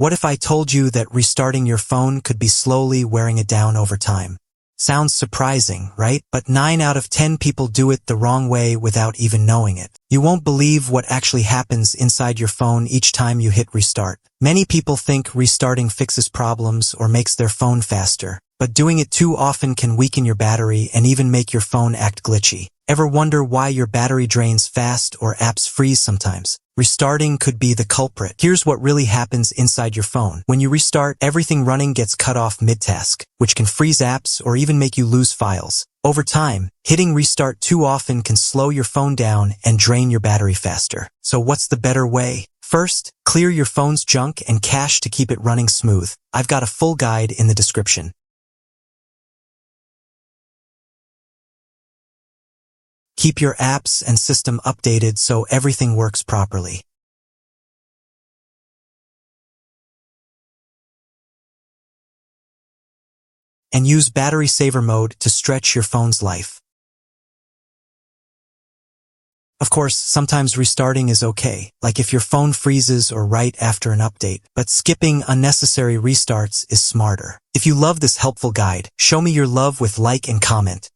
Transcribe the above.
What if I told you that restarting your phone could be slowly wearing it down over time? Sounds surprising, right? But 9 out of 10 people do it the wrong way without even knowing it. You won't believe what actually happens inside your phone each time you hit restart. Many people think restarting fixes problems or makes their phone faster, but doing it too often can weaken your battery and even make your phone act glitchy. Ever wonder why your battery drains fast or apps freeze sometimes? Restarting could be the culprit. Here's what really happens inside your phone. When you restart, everything running gets cut off mid-task, which can freeze apps or even make you lose files. Over time, hitting restart too often can slow your phone down and drain your battery faster. So what's the better way? First, clear your phone's junk and cache to keep it running smooth. I've got a full guide in the description. Keep your apps and system updated so everything works properly. And use battery saver mode to stretch your phone's life. Of course, sometimes restarting is okay, like if your phone freezes or right after an update, but skipping unnecessary restarts is smarter. If you love this helpful guide, show me your love with like and comment.